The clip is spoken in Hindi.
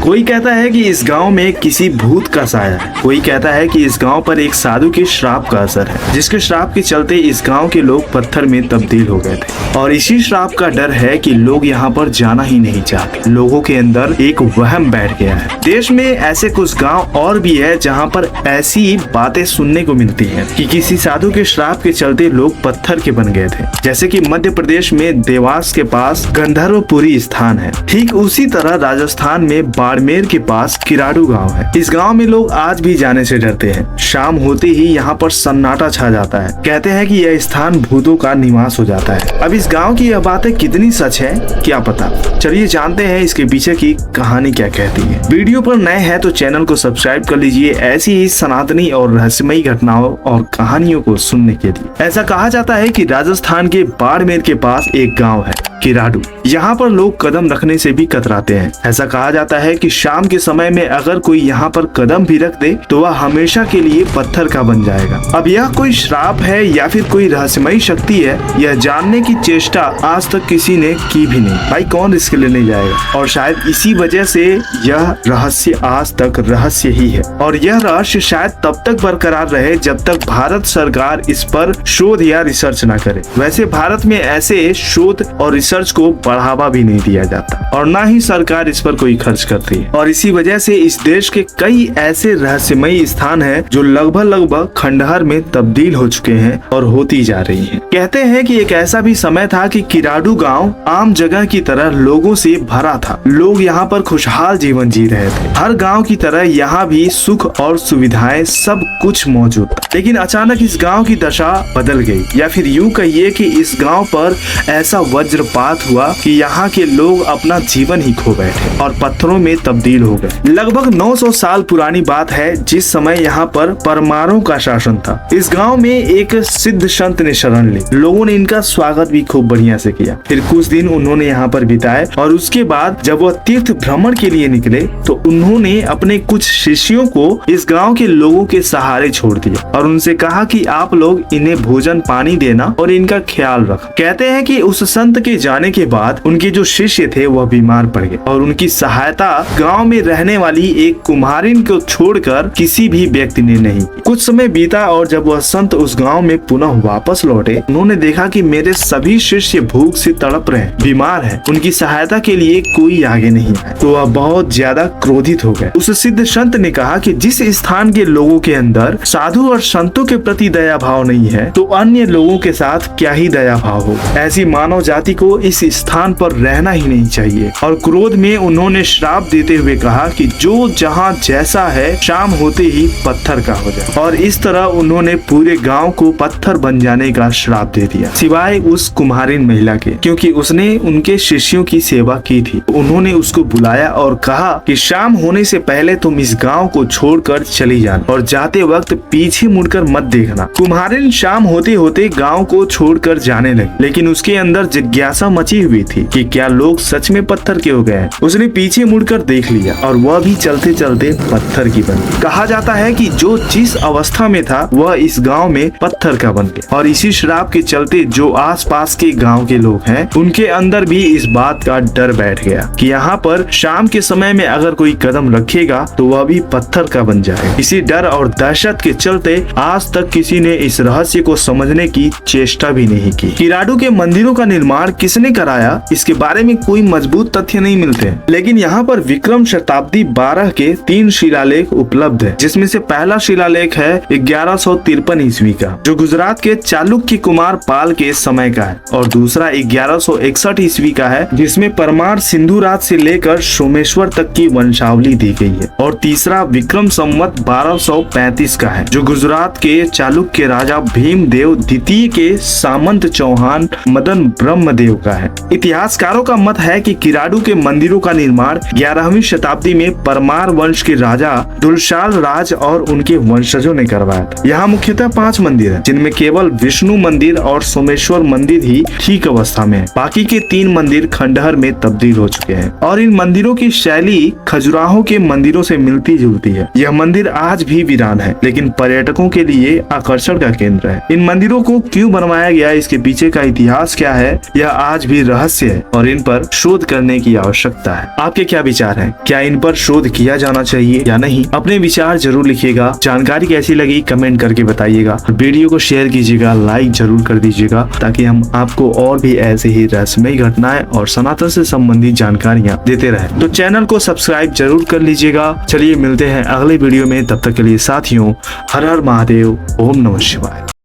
कोई कहता है कि इस गांव में किसी भूत का साया है, कोई कहता है कि इस गांव पर एक साधु के श्राप का असर है, जिसके श्राप के चलते इस गांव के लोग पत्थर में तब्दील हो गए थे। और इसी श्राप का डर है कि लोग यहाँ पर जाना ही नहीं चाहते। लोगों के अंदर एक वहम बैठ गया है। देश में ऐसे कुछ गांव और भी है जहाँ पर ऐसी बातें सुनने को मिलती है कि किसी साधु के श्राप के चलते लोग पत्थर के बन गए थे। जैसे कि मध्य प्रदेश में देवास के पास गंधर्वपुरी स्थान है, ठीक उसी तरह राजस्थान में बाड़मेर के पास किराड़ू गांव है। इस गांव में लोग आज भी जाने से डरते हैं। शाम होते ही यहाँ पर सन्नाटा छा जाता है। कहते हैं कि यह स्थान भूतों का निवास हो जाता है। अब इस गांव की यह बातें कितनी सच है क्या पता। चलिए जानते हैं इसके पीछे की कहानी क्या कहती है। वीडियो पर नए हैं तो चैनल को सब्सक्राइब कर लीजिए ऐसी ही सनातनी और रहस्यमयी घटनाओं और कहानियों को सुनने के लिए। ऐसा कहा जाता है कि राजस्थान के बाड़मेर के पास एक गाँव है किराड़ू। यहाँ पर लोग कदम रखने से भी कतराते हैं। ऐसा कहा जाता है कि शाम के समय में अगर कोई यहाँ पर कदम भी रख दे तो वह हमेशा के लिए पत्थर का बन जाएगा। अब यह कोई श्राप है या फिर कोई रहस्यमयी शक्ति है, यह जानने की चेष्टा आज तक किसी ने की भी नहीं। भाई कौन रिस्क लेने जाएगा। और शायद इसी वजह से यह रहस्य आज तक रहस्य ही है। और यह रहस्य शायद तब तक बरकरार रहे जब तक भारत सरकार इस पर शोध या रिसर्च न करे। वैसे भारत में ऐसे शोध और रिसर्च को बढ़ावा भी नहीं दिया जाता और ना ही सरकार इस पर कोई खर्च करती है। और इसी वजह से इस देश के कई ऐसे रहस्यमयी स्थान हैं जो लगभग खंडहर में तब्दील हो चुके हैं और होती जा रही हैं। कहते हैं कि एक ऐसा भी समय था कि किराड़ू गांव आम जगह की तरह लोगों से भरा था। लोग यहाँ पर खुशहाल जीवन जी रहे थे। हर गाँव की तरह यहाँ भी सुख और सुविधाएं सब कुछ मौजूद था। लेकिन अचानक इस गाँव की दशा बदल गई, या फिर यूँ कहिए कि इस गाँव पर ऐसा वज्रपात हुआ कि यहाँ के लोग अपना जीवन ही खो बैठे और पत्थरों में तब्दील हो गए। लगभग 900 साल पुरानी बात है जिस समय यहाँ पर परमारों का शासन था। इस गांव में एक सिद्ध संत ने शरण ली। लोगों ने इनका स्वागत भी खूब बढ़िया से किया। फिर कुछ दिन उन्होंने यहाँ पर बिताए और उसके बाद जब वह तीर्थ भ्रमण के लिए निकले तो उन्होंने अपने कुछ शिष्यों को इस गाँव के लोगों के सहारे छोड़ दिया और उनसे कहा कि आप लोग इन्हें भोजन पानी देना और इनका ख्याल रखना। कहते हैं कि उस संत के जाने के बाद उनके जो शिष्य थे वह बीमार पड़ गए और उनकी सहायता गांव में रहने वाली एक कुम्हारिन को छोड़कर किसी भी व्यक्ति ने नहीं की। कुछ समय बीता और जब वह संत उस गांव में पुनः वापस लौटे, उन्होंने देखा कि मेरे सभी शिष्य भूख से तड़प रहे हैं, बीमार हैं, उनकी सहायता के लिए कोई आगे नहीं आया। तो वह बहुत ज्यादा क्रोधित हो गए। उस सिद्ध संत ने कहा कि जिस स्थान के लोगों के अंदर साधु और संतों के प्रति दया भाव नहीं है तो अन्य लोगों के साथ क्या ही दया भाव हो। ऐसी मानव जाति को इस स्थान पर रहना ही नहीं चाहिए। और क्रोध में उन्होंने श्राप देते हुए कहा कि जो जहाँ जैसा है शाम होते ही पत्थर का हो जाए। और इस तरह उन्होंने पूरे गांव को पत्थर बन जाने का श्राप दे दिया, सिवाय उस कुम्हारिन महिला के, क्योंकि उसने उनके शिष्यों की सेवा की थी। उन्होंने उसको बुलाया और कहा कि शाम होने से पहले तुम इस गाँव को छोड़कर चली जाना और जाते वक्त पीछे मुड़कर मत देखना। कुम्हारिन शाम होते होते गाँव को छोड़कर जाने लगी, लेकिन उसके अंदर जिज्ञासा मची हुई थी कि क्या लोग सच में पत्थर के हो गए। उसने पीछे मुड़कर देख लिया और वह भी चलते चलते पत्थर की बन गई। कहा जाता है कि जो जिस अवस्था में था वह इस गांव में पत्थर का बन गया। और इसी श्राप के चलते जो आसपास के गांव के लोग हैं उनके अंदर भी इस बात का डर बैठ गया कि यहाँ पर शाम के समय में अगर कोई कदम रखेगा तो वह भी पत्थर का बन जाए। इसी डर और दहशत के चलते आज तक किसी ने इस रहस्य को समझने की चेष्टा भी नहीं की। किराड़ू के मंदिरों का निर्माण किसने कराया इसके बारे में कोई मजबूत तथ्य नहीं मिलते, लेकिन यहाँ पर विक्रम शताब्दी 12 के 3 शिलालेख उपलब्ध है, जिसमें से पहला शिलालेख है 1153 ईस्वी का जो गुजरात के चालुक्य कुमार पाल के समय का है, और दूसरा 1161 ईस्वी का है जिसमें परमार सिंधु राज से लेकर सोमेश्वर तक की वंशावली दी गई है, और तीसरा विक्रम संवत 1235 का है जो गुजरात के चालुक्य राजा भीमदेव द्वितीय के सामंत चौहान मदन ब्रह्मदेव का है। इतिहासकारों का मत है कि किराड़ू के मंदिरों का निर्माण 11वीं शताब्दी में परमार वंश के राजा दुलशाल राज और उनके वंशजों ने करवाया था। यहाँ मुख्यतः 5 मंदिर हैं, जिनमें केवल विष्णु मंदिर और सोमेश्वर मंदिर ही ठीक अवस्था में है। बाकी के 3 मंदिर खंडहर में तब्दील हो चुके हैं और इन मंदिरों की शैली खजुराहो के मंदिरों से मिलती जुलती है। यह मंदिर आज भी वीरान है, लेकिन पर्यटकों के लिए आकर्षण का केंद्र है। इन मंदिरों को क्यों बनवाया गया, इसके पीछे का इतिहास क्या है, यह आज भी रहस्य है और इन पर शोध करने की आवश्यकता है। आपके क्या विचार है? आधार हैं। क्या इन पर शोध किया जाना चाहिए या नहीं? अपने विचार जरूर लिखिएगा। जानकारी कैसी लगी कमेंट करके बताइएगा। वीडियो को शेयर कीजिएगा, लाइक जरूर कर दीजिएगा, ताकि हम आपको और भी ऐसे ही रहस्यमय घटनाएं और सनातन से संबंधित जानकारियां देते रहे। तो चैनल को सब्सक्राइब जरूर कर लीजिएगा। चलिए मिलते हैं अगले वीडियो में, तब तक के लिए साथियों हर हर महादेव, ओम नमः शिवाय।